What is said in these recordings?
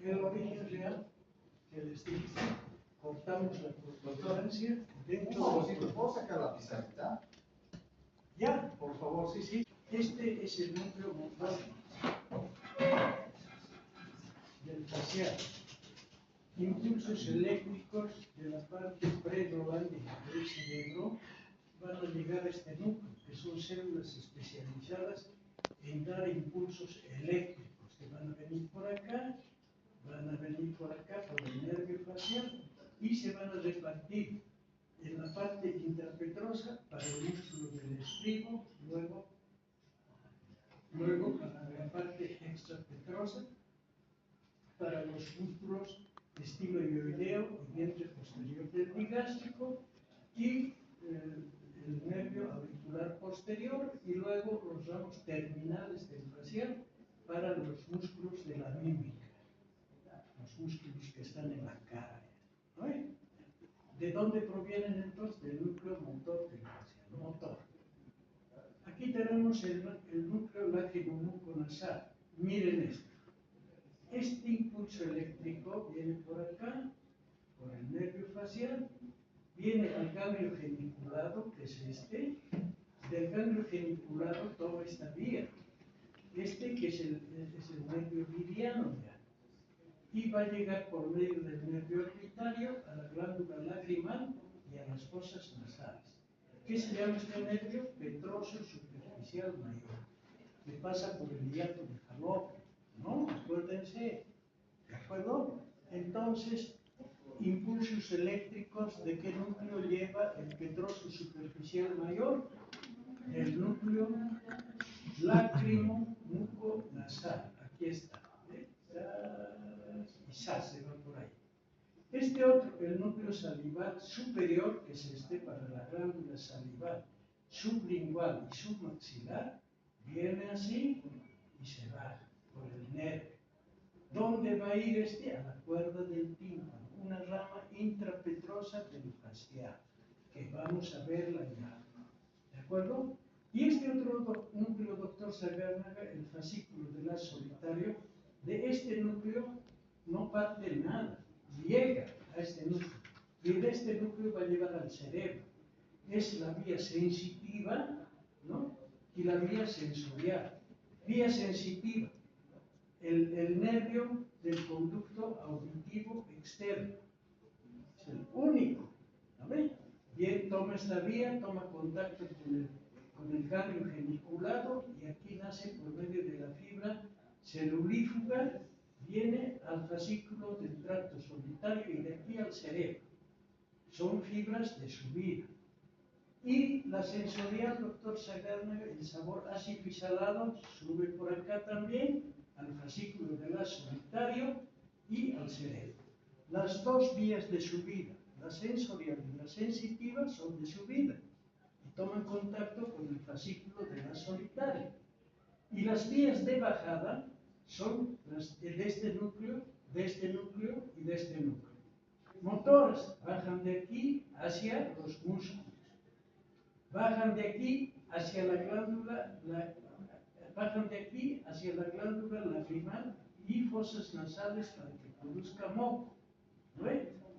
el origen real que les dije. Cortamos la protuberancia dentro de los... ¿Puedo sacar la pizarrita? Ya, por favor, sí, sí. Este es el núcleo motor del facial. Impulsos eléctricos de la parte predolándica del cerebro van a llegar a este núcleo, que son células especializadas en dar impulsos eléctricos, que van a venir por acá, van a venir por acá, por el nervio facial, y se van a repartir en la parte intrapetrosa para el músculo del estribo, luego para la parte extrapetrosa, para los músculos estiloioideo y vientre posterior del bigástrico, y el nervio auricular posterior, y luego los ramos terminales del facial para los músculos de la mímica, los músculos que están en la cara. ¿No? ¿De dónde provienen entonces? Del núcleo motor del facial, motor. Aquí tenemos el núcleo lacrimomuconasal. Miren esto. Este impulso eléctrico viene por acá, por el nervio facial, viene al ganglio geniculado, que es este. Del ganglio geniculado toma esta vía, que es el nervio viriano ya. Y va a llegar por medio del nervio orbitario a la glándula lacrimal y a las fosas nasales. ¿Qué se llama este nervio? Petroso superficial mayor, que pasa por el hiato de Falopio, ¿no? Acuérdense, ¿de acuerdo? Entonces, impulsos eléctricos, ¿de qué núcleo lleva el petroso superficial mayor? El núcleo lacrimomuconasal. Aquí está. Quizás se va por ahí. Este otro, el núcleo salival superior, que es este para la glándula salival sublingual y submaxilar, viene así y se va por el nervio. ¿Dónde va a ir este? A la cuerda del tímpano, una rama intrapetrosa del facial, que vamos a verla ya. ¿De acuerdo? Y este otro núcleo, doctor Sagárnaga, el fascículo de la solitario, de este núcleo no parte nada, llega a este núcleo. Y de este núcleo va a llevar al cerebro. Es la vía sensitiva, ¿no? Y la vía sensorial. Vía sensitiva, el nervio del conducto auditivo externo. Es el único. ¿No ven? Bien, toma esta vía, toma contacto con el ganglio geniculado y aquí nace por medio de la fibra celulífuga, viene al fascículo del tracto solitario y de aquí al cerebro. Son fibras de subida. Y la sensorial, doctor Sagárnaga, el sabor ácido y salado, sube por acá también al fascículo del solitario y al cerebro. Las dos vías de subida, la sensorial y la sensitiva, son de subida y toman contacto con el fascículo del solitario. Y las vías de bajada son las de este núcleo y de este núcleo. Motores bajan de aquí hacia los músculos. Bajan de aquí hacia la glándula, lacrimal y fosas nasales para que produzca moco. ¿No?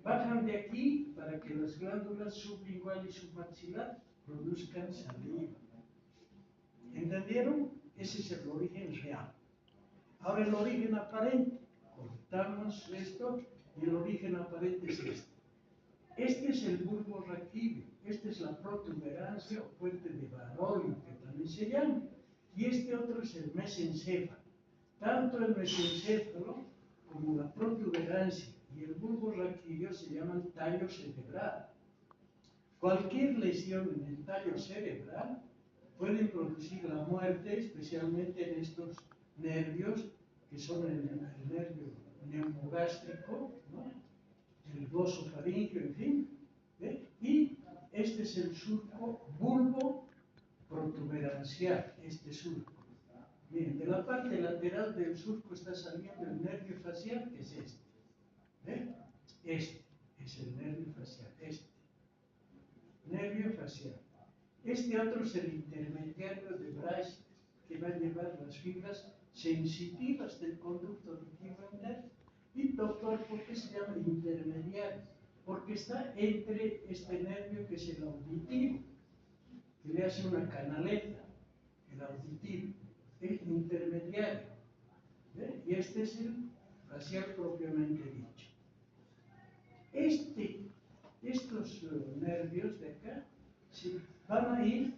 Bajan de aquí para que las glándulas sublingual y submaxilar produzcan saliva. ¿Entendieron? Ese es el origen real. Ahora el origen aparente. Cortamos esto y el origen aparente es este. Este es el bulbo raquídeo, esta es la protuberancia o puente de Baroyo, que también se llama, y este otro es el mesencéfalo. Tanto el mesencéfalo como la protuberancia y el bulbo raquídeo se llaman tallo cerebral. Cualquier lesión en el tallo cerebral puede producir la muerte, especialmente en estos nervios, que son el nervio neumogástrico, ¿no? El glosofaringio, en fin, ¿eh? Y este es el surco bulbo protuberancial, este surco. Miren, de la parte lateral del surco está saliendo el nervio facial, que es este. ¿Eh? Este es el nervio facial, este. Nervio facial. Este otro es el intermediario de Bryce, que va a llevar las fibras sensitivas del conducto auditivo interno Y doctor, ¿por qué se llama intermediario? Porque está entre este nervio que es el auditivo, que le hace una canaleta, el auditivo, el intermediario. ¿Ve? Y este es el facial propiamente dicho. Estos nervios de acá van a ir,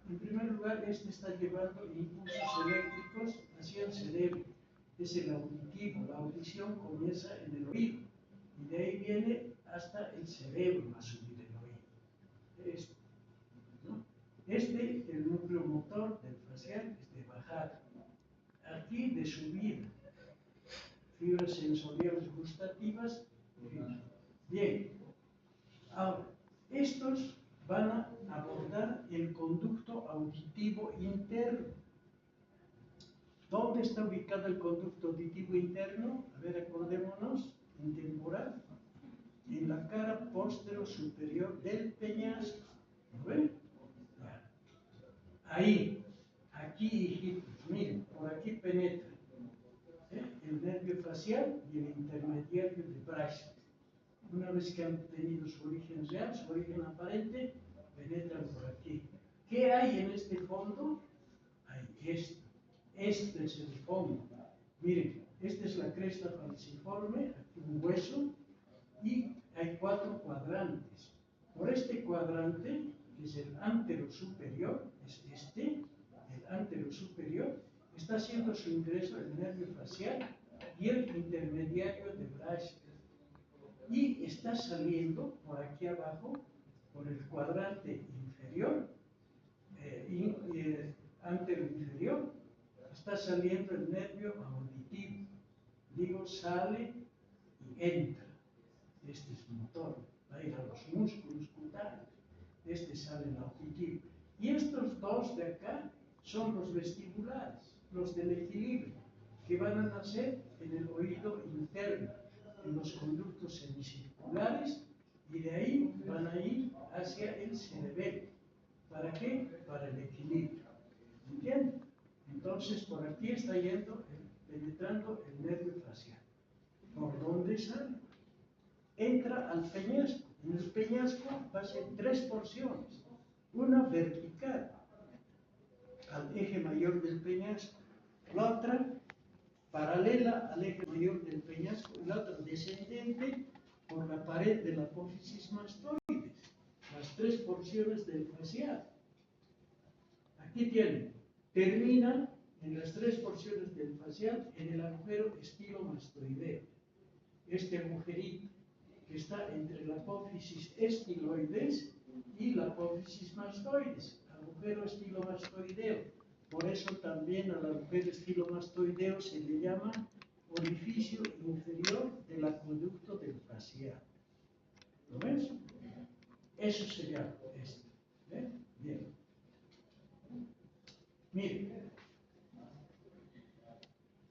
en primer lugar, este está llevando impulsos eléctricos hacia el cerebro, es el auditivo, la audición comienza en el oído, y de ahí viene hasta el cerebro a subir el oído. ¿No? El núcleo motor del facial es de bajada, aquí de subida, fibras sensoriales gustativas. Bien, ahora, estos van a abordar el conducto auditivo interno. ¿Dónde está ubicado el conducto auditivo interno? A ver, acordémonos, en temporal, en la cara posterior superior del peñasco. ¿Lo ven? Ahí, aquí, hijitos, miren, por aquí penetra el nervio facial y el intermediario de Bryce. Una vez que han tenido su origen real, su origen aparente, penetran por aquí. ¿Qué hay en este fondo? Hay esto. Este es el fondo. Miren, esta es la cresta falciforme, aquí un hueso, y hay 4 cuadrantes. Por este cuadrante, que es el antero superior, es el antero superior, está haciendo su ingreso el nervio facial y el intermediario de Bryce. Y está saliendo por aquí abajo, por el cuadrante inferior, antero inferior, está saliendo el nervio auditivo. Digo, sale y entra. Este es motor, va a ir a los músculos cutáneos. Este sale el auditivo. Y estos dos de acá son los vestibulares, los del equilibrio, que van a nacer en el oído interno, en los conductos semicirculares, y de ahí van a ir hacia el cerebelo. ¿Para qué? Para el equilibrio. ¿Entienden? Entonces, por aquí está yendo, penetrando el nervio facial. ¿Por dónde sale? Entra al peñasco. En el peñasco va a ser 3 porciones. Una vertical al eje mayor del peñasco, la otra paralela al eje mayor del peñasco y la otra descendente por la pared de la apófisis mastoides. Las 3 porciones del facial. Aquí tienen, termina en las 3 porciones del facial en el agujero estilomastoideo. Este agujerito que está entre la apófisis estiloides y la apófisis mastoides, agujero estilomastoideo. Por eso también al agujero estilomastoideo se le llama orificio inferior del acueducto del facial. ¿Lo ves? Eso sería esto. Bien. Miren,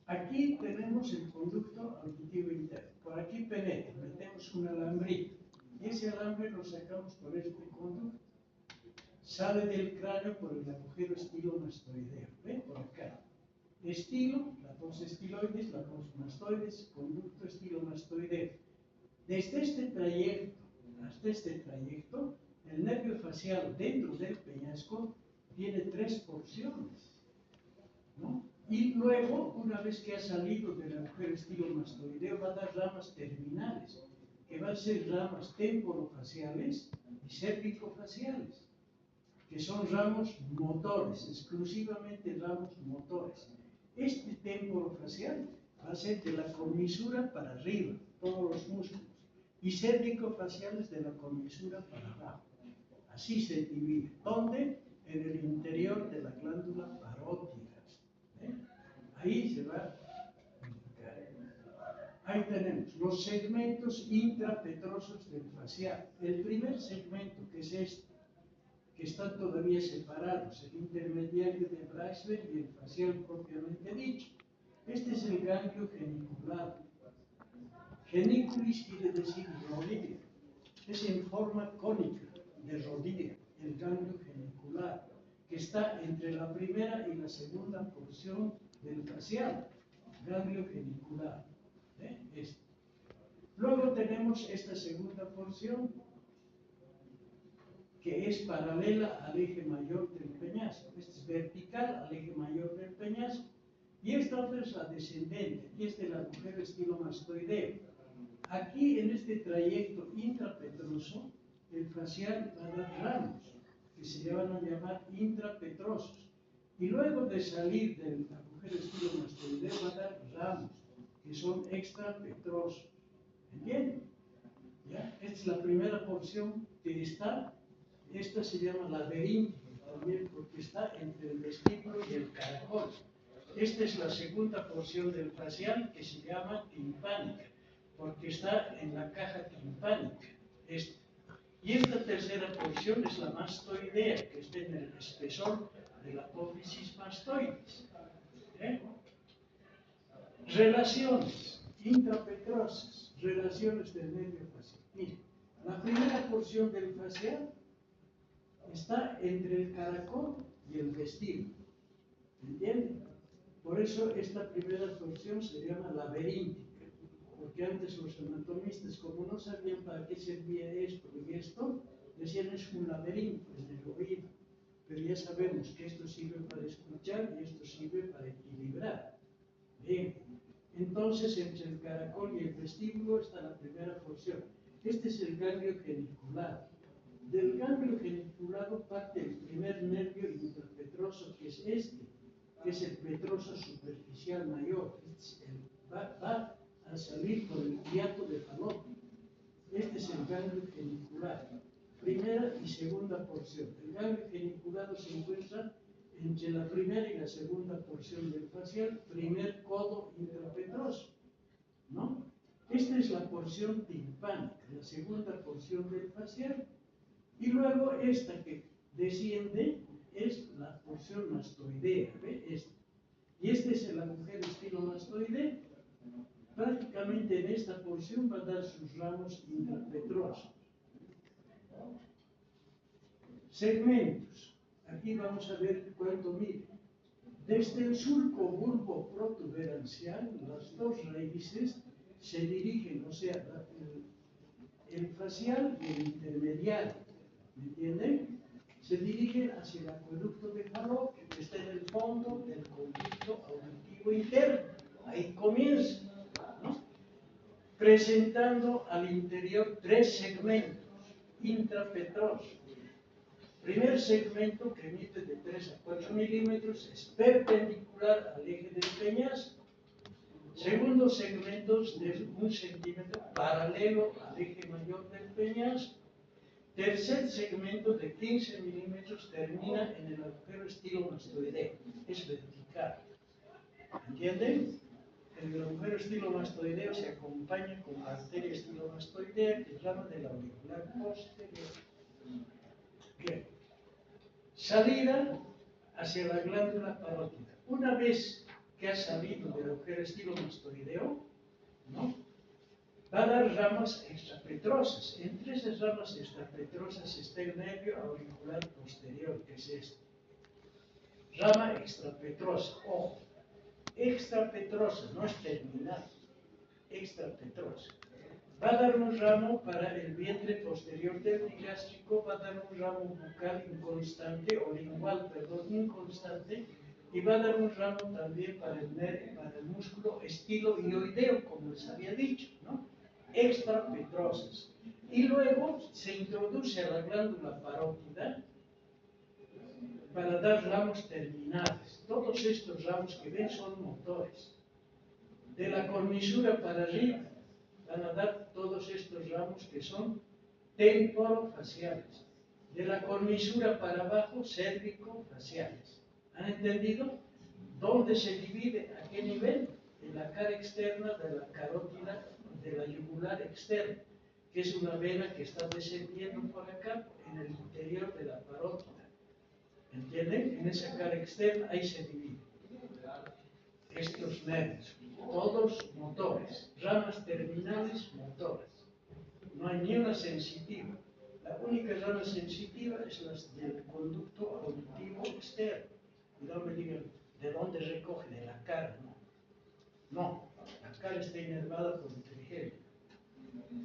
aquí tenemos el conducto auditivo interno. Por aquí penetra, metemos un alambrito. Y ese alambre lo sacamos por este conducto. Sale del cráneo por el agujero estilomastoideo. ¿Ven? Por acá. Estilo, la pos estiloides, la pos mastoides, conducto estilomastoideo. Desde este trayecto hasta este trayecto, el nervio facial dentro del peñasco tiene 3 porciones, ¿no? Y luego, una vez que ha salido del agujero estilomastoideo, va a dar ramas terminales, que van a ser ramas temporofaciales y cérvico-faciales, que son ramos motores, exclusivamente ramos motores. Este temporofacial va a ser de la comisura para arriba, todos los músculos, y cérvico-faciales de la comisura para abajo. Así se divide. ¿Dónde? En el interior de la glándula parótida. Ahí se va a indicar. Ahí tenemos los segmentos intrapetrosos del facial. El primer segmento, que es este, que están todavía separados, el intermediario de Bryce y el facial propiamente dicho. Este es el ganglio geniculado. Geniculis quiere decir rodilla. Es en forma cónica de rodilla, el ganglio genicular, que está entre la primera y la segunda porción del facial, ganglio genicular. Este. Luego tenemos esta segunda porción, que es paralela al eje mayor del peñasco. Esta es vertical al eje mayor del peñasco. Y esta otra es la descendente, y es de la mujer estilo mastoideo. Aquí, en este trayecto intrapetroso, el facial va a dar ramos, que se van a llamar intrapetrosos. Y luego de salir de la mujer estilo mastoideo, va a dar ramos, que son extrapetrosos. ¿Entienden? ¿Ya? Esta es la primera porción que está. Esta se llama laberinto también porque está entre el vestíbulo y el caracol. Esta es la segunda porción del facial que se llama timpánica porque está en la caja timpánica. Y esta tercera porción es la mastoidea que está en el espesor de la apófisis mastoides. Relaciones intrapetrosas, relaciones del medio facial. Miren, la primera porción del facial está entre el caracol y el vestíbulo. ¿Entienden? Por eso esta primera porción se llama laberíntica, porque antes los anatomistas, como no sabían para qué servía esto y esto, decían es un laberinto en el oído. Pero ya sabemos que esto sirve para escuchar y esto sirve para equilibrar. Bien, entonces entre el caracol y el vestíbulo está la primera porción. Este es el ganglio geniculado. Del ganglio geniculado parte el primer nervio intrapetroso, que es este, que es el petroso superficial mayor. Va a salir por el hiato de falopio. Este es el ganglio geniculado. Primera y segunda porción. El ganglio geniculado se encuentra entre la primera y la segunda porción del facial, primer codo intrapetroso, ¿no? Esta es la porción timpánica, la segunda porción del facial. Y luego esta que desciende es la porción mastoidea, ¿ve? Y esta es la mujer estilo mastoidea. Prácticamente en esta porción va a dar sus ramos intrapetrosos. Segmentos. Aquí vamos a ver cuánto mide. Desde el surco bulbo protuberancial, las dos raíces se dirigen, o sea, el facial y el intermediario, ¿me entienden? Se dirigen hacia el acueducto de Falopio, que está en el fondo del conducto auditivo interno. Ahí comienza, ¿no? Presentando al interior tres segmentos intrapetrosos. Primer segmento que emite de 3 a 4 milímetros es perpendicular al eje del peñasco. Segundo segmento de 1 centímetro paralelo al eje mayor del peñasco. Tercer segmento de 15 milímetros termina en el agujero estilo mastoideo. Es vertical. ¿Entienden? El agujero estilo mastoideo se acompaña con la arteria estilo mastoidea que llama del auricular posterior. Bien. Salida hacia la glándula parótida. Una vez que ha salido del agujero estilo mastoideo, ¿no? Va a dar ramas extrapetrosas. Entre esas ramas extrapetrosas está el nervio auricular posterior, que es este. Rama extrapetrosa, ojo, extrapetrosa, no es terminal, extrapetrosa. Va a dar un ramo para el vientre posterior del digástrico, va a dar un ramo bucal inconstante, o lingual, perdón, inconstante, y va a dar un ramo también para el músculo estilo ioideo, como les había dicho, ¿no? Extrapetrosas. Y luego se introduce a la glándula parótida para dar ramos terminales. Todos estos ramos que ven son motores. De la cornisura para arriba van a dar todos estos ramos que son temporofaciales. De la cornisura para abajo, cérvico-faciales. ¿Han entendido? ¿Dónde se divide? ¿A qué nivel? En la cara externa de la carótida de la yugular externa, que es una vena que está descendiendo por acá, en el interior de la parótida. ¿Entienden? En esa cara externa, ahí se divide. Estos nervios, todos motores, ramas terminales motoras. No hay ni una sensitiva. La única rama sensitiva es la del conducto auditivo externo. Y no me digan, ¿de dónde recoge? De la cara, no. No, la cara está inervada por el trigémino,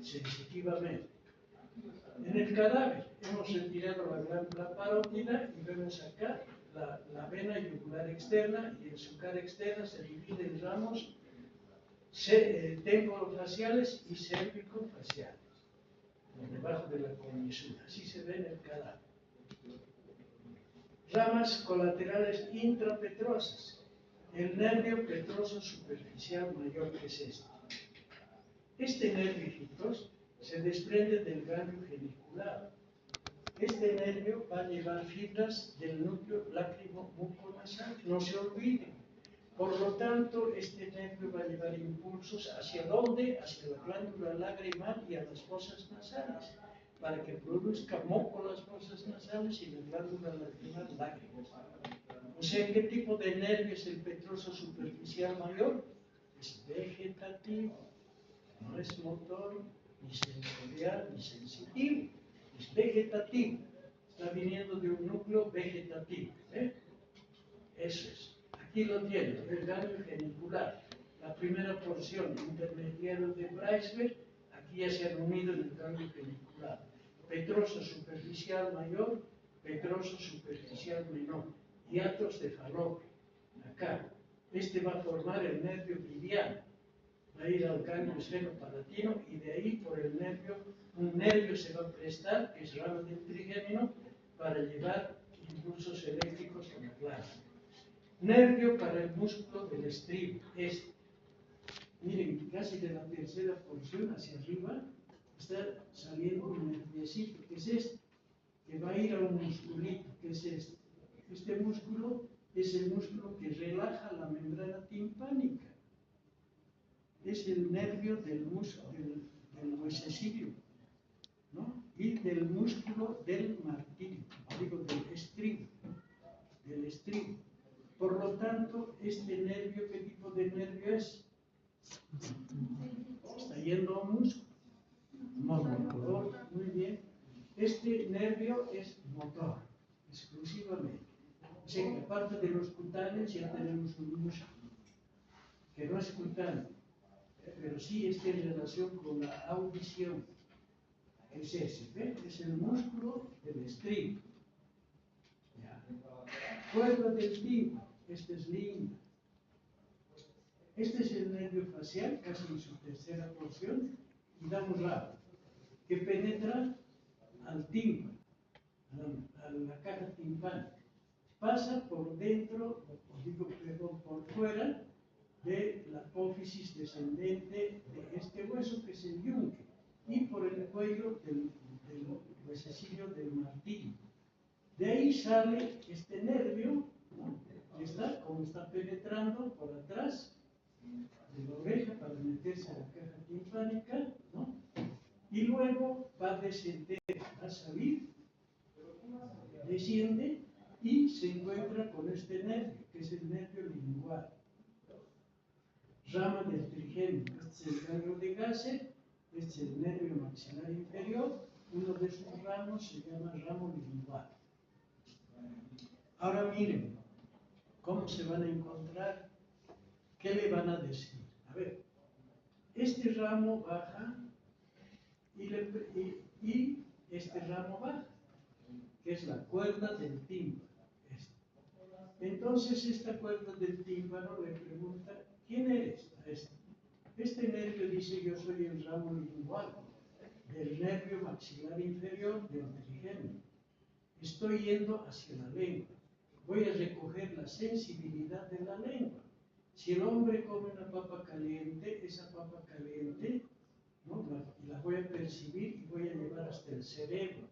sensitivamente. En el cadáver hemos retirado la glándula parótida y vemos acá la vena yugular externa, y en su cara externa se divide en ramos temporofaciales y cérvico-faciales, debajo de la comisura. Así se ve en el cadáver. Ramas colaterales intrapetrosas. El nervio petroso superficial mayor, que es este. Este nervio, hijitos, se desprende del ganglio genicular. Este nervio va a llevar fibras del núcleo lácrimo-muconasal, no se olviden. Por lo tanto, este nervio va a llevar impulsos ¿hacia dónde? Hacia la glándula lagrimal y a las fosas nasales, para que produzca moco las fosas nasales y la glándula lagrimal lágrimas. O sea, ¿qué tipo de nervio es el petroso superficial mayor? Es vegetativo, no es motor, ni sensorial, ni sensitivo, es vegetativo. Está viniendo de un núcleo vegetativo. Eso es. Aquí lo tienen, el ganglio genicular. La primera porción intermediaria de Braesberg, aquí ya se han unido en el ganglio genicular. Petroso superficial mayor, petroso superficial menor. Hiatos de Falopio. Acá. Este va a formar el nervio tibial. Va a ir al ganglio esfenopalatino y de ahí por el nervio, un nervio se va a prestar, que es rama del trigémino, para llevar impulsos eléctricos a la glándula. Nervio para el músculo del estribo. Miren, casi de la tercera porción hacia arriba está saliendo un nerviecito, que es este, que va a ir a un musculito, que es este. Este músculo es el músculo que relaja la membrana timpánica. Es el nervio del huesecilio, ¿no? Y del músculo del martillo, digo, del estribo, del estribo. Por lo tanto, este nervio, ¿qué tipo de nervio es? Está yendo a un músculo. Motor, muy bien. Este nervio es motor, exclusivamente. O sea que aparte de los cutáneos ya tenemos un músculo, que no es cutáneo, pero sí está en relación con la audición. Es ese, ¿ve? Es el músculo del estribo. Cuerda del tímpano, este es lindo. Este es el nervio facial, casi en su tercera porción, y damos lado, que penetra al tímpano, a la caja timpánica. Pasa por dentro, perdón, por fuera de la apófisis descendente de este hueso, que es el yunque, y por el cuello del huesecillo del martillo. De ahí sale este nervio, ¿no? Como está penetrando por atrás de la oreja para meterse a la caja timpánica, ¿no? Y luego va a descender, va a salir, desciende y se encuentra con este nervio, que es el nervio lingual. Rama del trigémino, este es el ganglio de Gasser, este es el nervio maxilar inferior, uno de sus ramos se llama ramo lingual. Ahora miren, ¿cómo se van a encontrar? ¿Qué le van a decir? A ver, este ramo baja y este ramo baja, que es la cuerda del tímpano. Entonces esta cuerda del tímpano le pregunta, ¿quién eres? Este nervio dice, yo soy el ramo lingual, del nervio maxilar inferior del trigémino. Estoy yendo hacia la lengua. Voy a recoger la sensibilidad de la lengua. Si el hombre come una papa caliente, esa papa caliente, ¿no? la voy a percibir y voy a llevar hasta el cerebro,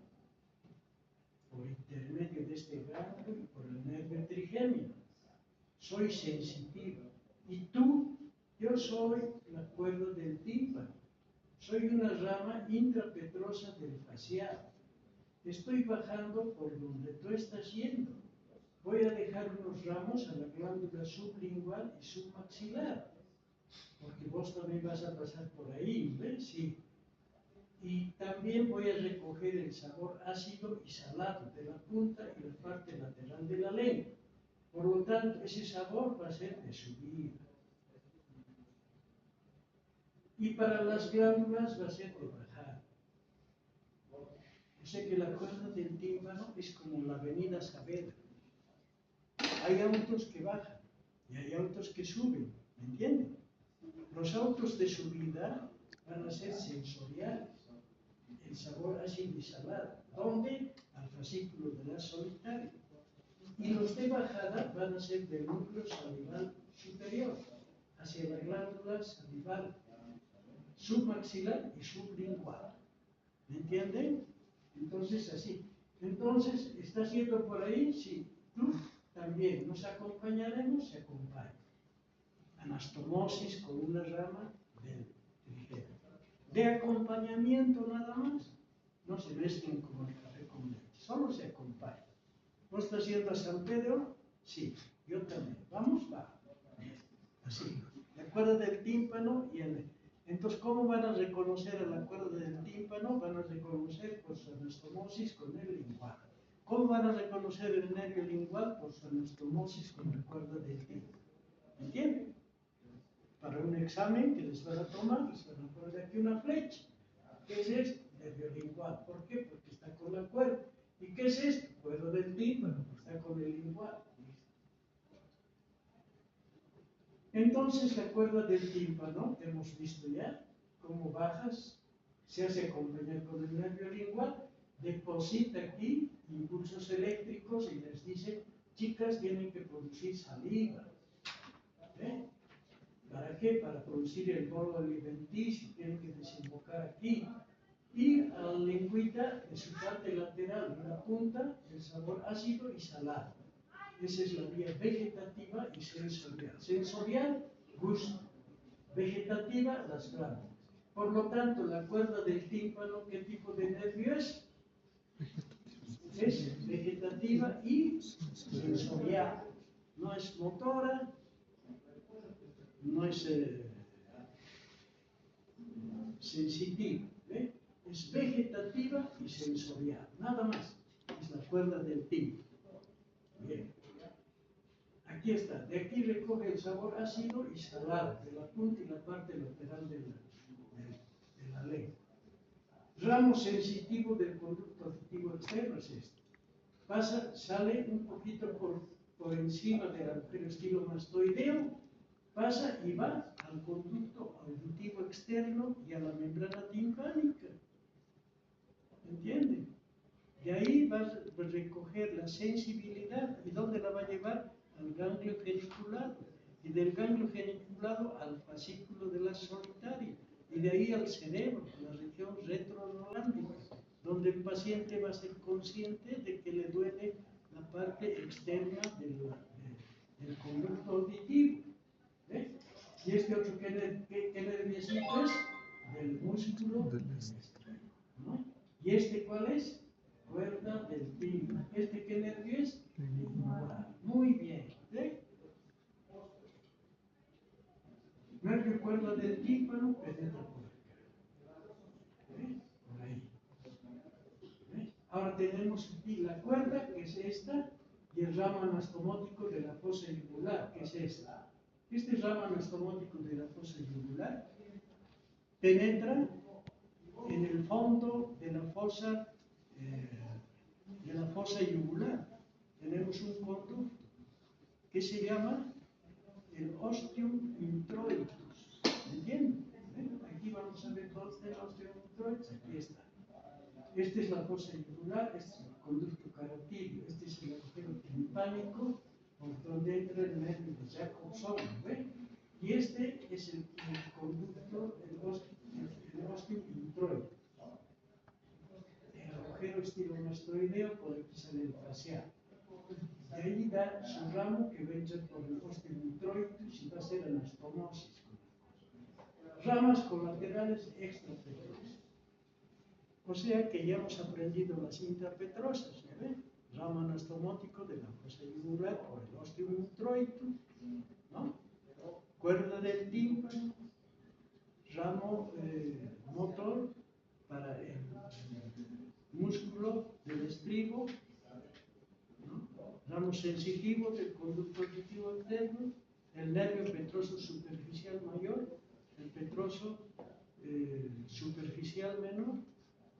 por intermedio de este ganglio y por el nervio trigémino. Soy sensitivo. Y tú, yo soy la cuerda del tímpano. Soy una rama intrapetrosa del facial. Estoy bajando por donde tú estás yendo. Voy a dejar unos ramos a la glándula sublingual y submaxilar, porque vos también vas a pasar por ahí, ¿ves? Sí. Y también voy a recoger el sabor ácido y salado de la punta y la parte lateral de la lengua. Por lo tanto, ese sabor va a ser de subida. Y para las glándulas va a ser de bajar. O sea que la cuerda del tímpano es como la avenida Saavedra. Hay autos que bajan y hay autos que suben, ¿me entienden? Los autos de subida van a ser sensoriales, el sabor ácido y salado. ¿Dónde? Al fascículo de la solitaria. Y los de bajada van a ser del núcleo salival superior, hacia la glándula salival submaxilar y sublingual. ¿Me entienden? Entonces, así. Entonces, ¿estás yendo por ahí? Sí. Tú también. Nos acompañaremos, se acompaña. Anastomosis con una rama del trigémino. De acompañamiento nada más. No se mezclen como el café con leche. Solo se acompaña. ¿Vos estás yendo a San Pedro? Sí. Yo también. ¿Vamos? Va. Así. La cuerda del tímpano y el... Entonces, ¿cómo van a reconocer a la cuerda del tímpano? Van a reconocer por su anastomosis con el lingual. ¿Cómo van a reconocer el nervio lingual? Por su anastomosis con la cuerda del tímpano. ¿Entienden? Para un examen que les van a tomar, les van a poner aquí una flecha. ¿Qué es esto? Nervio lingual. ¿Por qué? Porque está con la cuerda. ¿Y qué es esto? Cuerda del tímpano. Está con el lingual. Entonces, la cuerda del tímpano, hemos visto ya cómo bajas, se hace acompañar con el nervio lingual, deposita aquí impulsos eléctricos y les dice, chicas, tienen que producir saliva. ¿Eh? ¿Para qué? Para producir el bolo alimenticio, tienen que desembocar aquí. Y a la lengüita de su parte lateral, en la punta, el sabor ácido y salado. Esa es la vía vegetativa y sensorial. Sensorial, gusto. Vegetativa, las glándulas. Por lo tanto, la cuerda del tímpano, ¿qué tipo de nervio es? Es vegetativa y sensorial. No es motora, no es sensitiva. ¿Ve? Es vegetativa y sensorial. Nada más. Es la cuerda del tímpano. Bien. Aquí está, de aquí recoge el sabor ácido y salado, de la punta y la parte lateral de la lengua. Ramo sensitivo del conducto auditivo externo es este. Pasa, sale un poquito por encima del agujero estilomastoideo, pasa y va al conducto auditivo externo y a la membrana timpánica. ¿Entienden? De ahí va a recoger la sensibilidad. ¿Y dónde la va a llevar? Al ganglio geniculado, y del ganglio geniculado al fascículo de la solitaria, y de ahí al cerebro, a la región retronolámbrica, donde el paciente va a ser consciente de que le duele la parte externa del conducto auditivo. ¿Eh? Y este otro, ¿qué nerviosito es? Del músculo del estribo, ¿no? ¿Y este cuál es? Cuerda del tímpano. ¿Este qué nervio es? Lingual. Muy bien. ¿Eh? Nervio cuerda del tímpano penetra por acá. ¿Eh? Por ahí. ¿Eh? Ahora tenemos aquí la cuerda, que es esta, y el ramo anastomótico de la fosa yugular, que es esta. Este ramo anastomótico de la fosa yugular penetra en el fondo de la fosa yugular. Tenemos un conducto que se llama el ostium introitus. ¿Entienden? Aquí vamos a ver dónde está el ostium introitus. Aquí está. Esta es la fosa yugular, este es el conducto carotídeo, este es el agujero timpánico por donde entra el nervio de Jacobson. ¿Ve? Y este es el conducto, el ostium introitus. El agujero estilomastoideo por el que sale el facial. De ahí da su ramo que va a entrar por el ostium introitus y va a ser anastomosis. Ramas colaterales extrapetrosas. O sea que ya hemos aprendido las interpetrosas, ¿ya ven? Ramo anastomótico de la fosa yugular por el ostium introitus, ¿no? Cuerda del tímpano, ramo motor para el músculo del estribo, ¿no? Ramo sensitivo del conducto auditivo externo, el nervio petroso superficial mayor, el petroso superficial menor,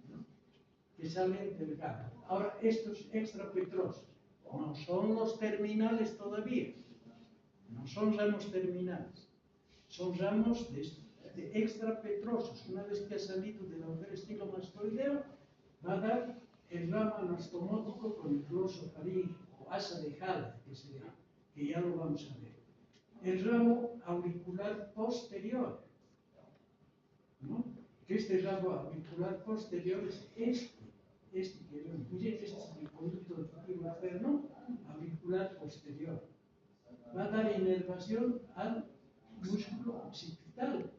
¿no?, que salen del gamo. Ahora, estos extrapetrosos no son los terminales todavía, no son ramos terminales, son ramos de extrapetrosos. Una vez que ha salido del agujero estilomastoideo, va a dar el ramo anastomótico con el glosofaríngeo, o asa de Haller, que se llama, que ya lo vamos a ver. El ramo auricular posterior, ¿no?, que este ramo auricular posterior es este que vemos. Miren, este es el conducto del futuro interno auricular posterior. Va a dar inervación al músculo occipital,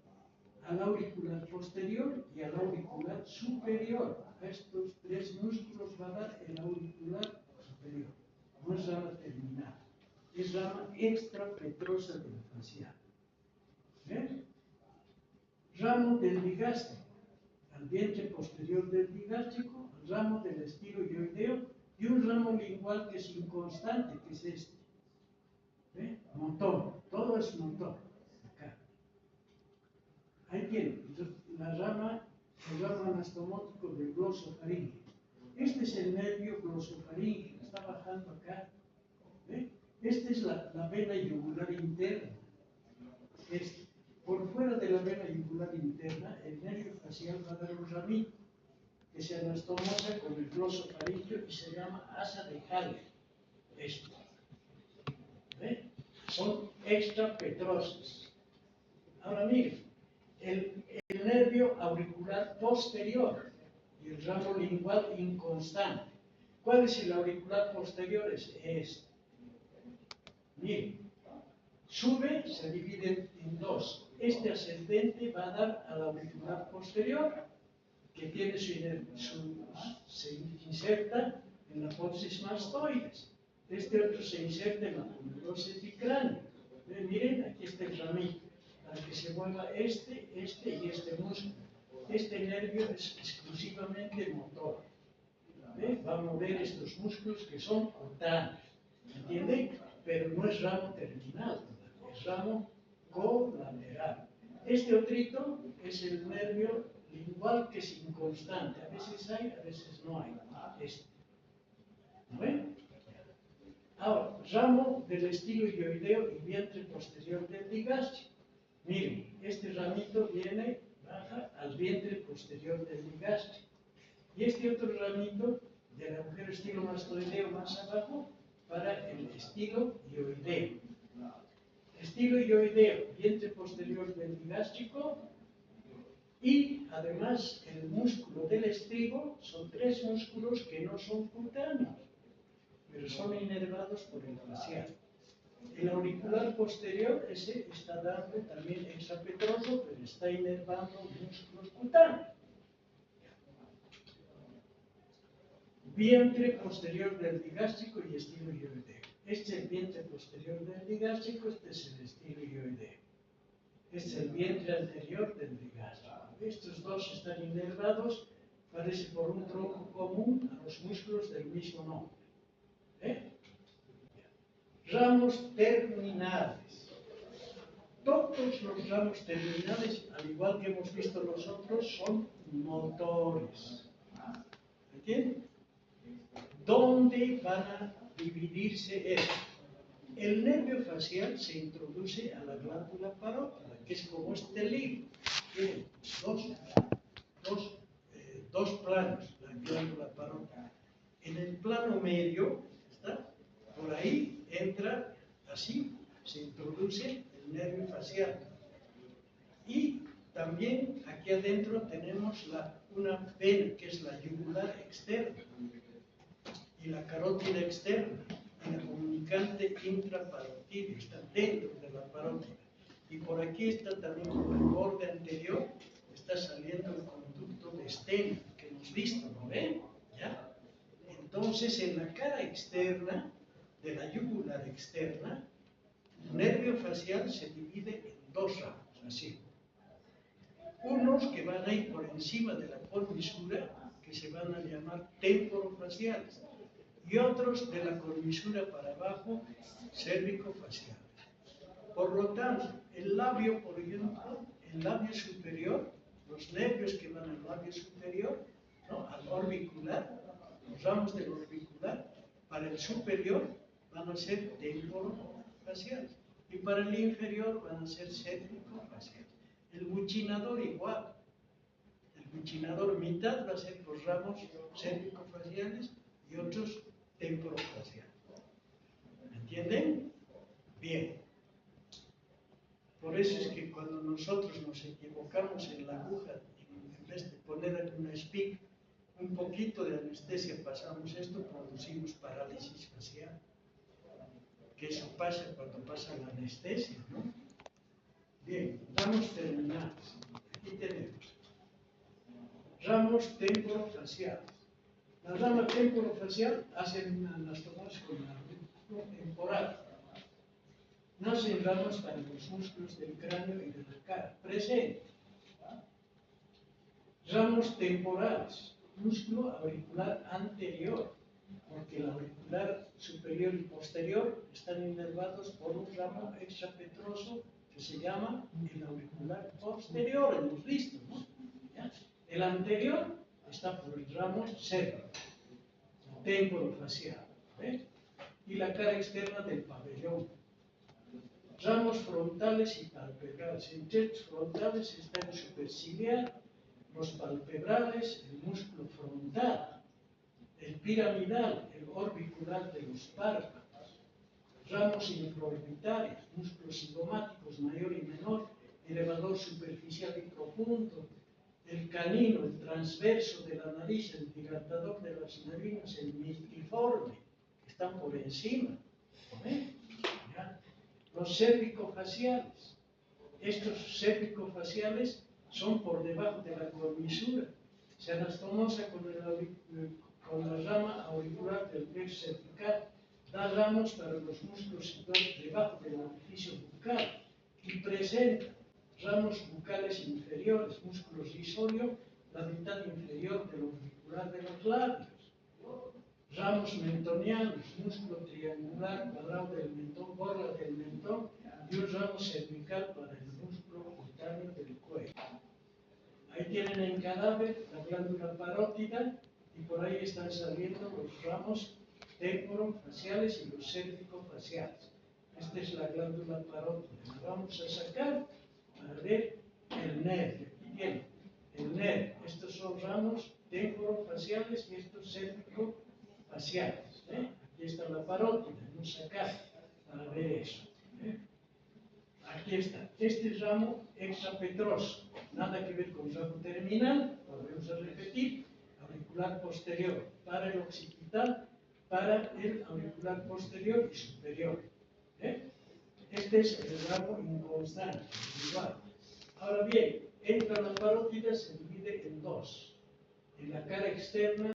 al auricular posterior y al auricular superior. A estos tres músculos va a dar el auricular superior. No es rama terminal, es rama extrapetrosa del facial. ¿Ves? Ramo del digástrico, al vientre posterior del digástrico, el ramo del estiloioideo y un ramo lingual que es inconstante, que es este. ¿Ves? Motor, todo es motor. Acá. Ahí tiene el ramo anastomótico del glosofaríngeo. Este es el nervio glosofaríngeo, está bajando acá. ¿Ves? Esta es la vena yugular interna. Por fuera de la vena yugular interna, el nervio facial va a dar un ramito que se anastomosa con el glosofaríngeo y se llama asa de Haller. Esto. ¿Ves? Son extrapetrosos. Ahora miren, el nervio auricular posterior y el ramo lingual inconstante. ¿Cuál es el auricular posterior? Es este. Miren, sube, se divide en dos. Este ascendente va a dar al auricular posterior, que tiene se inserta en la apófisis mastoides. Este otro se inserta en la aponeurosis epicránea. Miren, aquí está el ramito, para que se mueva este y este músculo. Este nervio es exclusivamente motor. Va a mover estos músculos que son cutáneos. ¿Entienden? Pero no es ramo terminal, es ramo colateral. Este otrito es el nervio lingual que es inconstante. A veces hay, a veces no hay. Este. ¿No ven? Ahora, ramo del estiloioideo y vientre posterior del digástrico. Miren, este ramito baja al vientre posterior del digástrico. Y este otro ramito del agujero estilomastoideo más abajo para el estiloioideo. Estiloioideo, vientre posterior del digástrico, y además el músculo del estribo. Son tres músculos que no son cutáneos, pero son inervados por el facial. El auricular posterior, ese está dando también extrapetroso, pero está inervando músculos cutáneos. Vientre posterior del digástrico y estiloioideo. Este es el vientre posterior del digástrico, este es el estiloioideo. Este es el vientre anterior del digástrico. Estos dos están inervados, parece por un tronco común a los músculos del mismo nombre. Ramos terminales. Todos los ramos terminales, al igual que hemos visto los otros, son motores. ¿Entienden? ¿Dónde van a dividirse estos? El nervio facial se introduce a la glándula parótida, que es como este libro. Tiene dos planos, la glándula parótida. En el plano medio, ¿está? Por ahí entra, así, se introduce el nervio facial. Y también aquí adentro tenemos una vena, que es la yugular externa, y la carótida externa, y la comunicante intraparotídea, está dentro de la parótida. Y por aquí está también, por el borde anterior, está saliendo el conducto de Stenn, que hemos visto, ¿no ven? ¿Ya? Entonces, en la cara externa, de la yugular externa, el nervio facial se divide en dos ramos, así. Unos que van a ir por encima de la cornisura, que se van a llamar temporofaciales, y otros de la cornisura para abajo, cérvico-facial. Por lo tanto, el labio, por ejemplo, el labio superior, lo los nervios que van al labio superior, ¿no? Al orbicular, los ramos del orbicular, para el superior van a ser temporofaciales y para el inferior van a ser cérvico-faciales. El buchinador igual. El buchinador mitad va a ser los ramos cérvico-faciales y otros temporofaciales. ¿Entienden? Bien. Por eso es que cuando nosotros nos equivocamos en la aguja, en vez de poner una SPIC, un poquito de anestesia, pasamos esto, producimos parálisis facial. Que eso pasa cuando pasa la anestesia, ¿no? Bien, ramos terminales. Aquí tenemos ramos temporofaciales. La rama temporofacial hace una anastomosis con la temporal. Nacen ramas para los músculos del cráneo y de la cara. Presente. Ramos temporales. Músculo auricular anterior, porque el auricular superior y posterior están inervados por un ramo extrapetroso que se llama el auricular posterior, hemos visto, ¿no? ¿Ya? El anterior está por el ramo cérvico, temporofacial, ¿ve? Y la cara externa del pabellón. Ramos frontales y palpebrales. Entre los frontales está el superciliar, los palpebrales, el músculo frontal, el piramidal, el orbicular de los párpados, ramos infraorbitarios, músculos cigomáticos mayor y menor, elevador superficial y profundo, el canino, el transverso de la nariz, el dilatador de las narinas, el miltiforme, que están por encima. ¿Eh? ¿Ya? Los cérvico-faciales. Estos cérvico-faciales son por debajo de la comisura. Se anastomosa con la rama auricular del plexo cervical. Da ramos para los músculos situados debajo del orificio bucal y presenta ramos bucales inferiores, músculo risorio, la mitad inferior del auricular de los labios. Ramos mentonianos, músculo triangular cuadrado del mentón, borla del mentón y un ramo cervical para el músculo cutáneo del cuello. Ahí tienen en cadáver la glándula parótida y por ahí están saliendo los ramos temporofaciales y los cérvico-faciales. Esta es la glándula parótida. La vamos a sacar para ver el nervio. Aquí tienen el nervio. Estos son ramos temporofaciales y estos cérvico-faciales. Aquí está la parótida. Vamos a sacar para ver eso. Aquí está. Este es ramo extrapetroso. Nada que ver con ramo terminal. Volvemos a repetir. Auricular posterior para el occipital, para el auricular posterior y superior. Este es el ramo inconstante, igual. Ahora bien, entra la parótida, se divide en dos. En la cara externa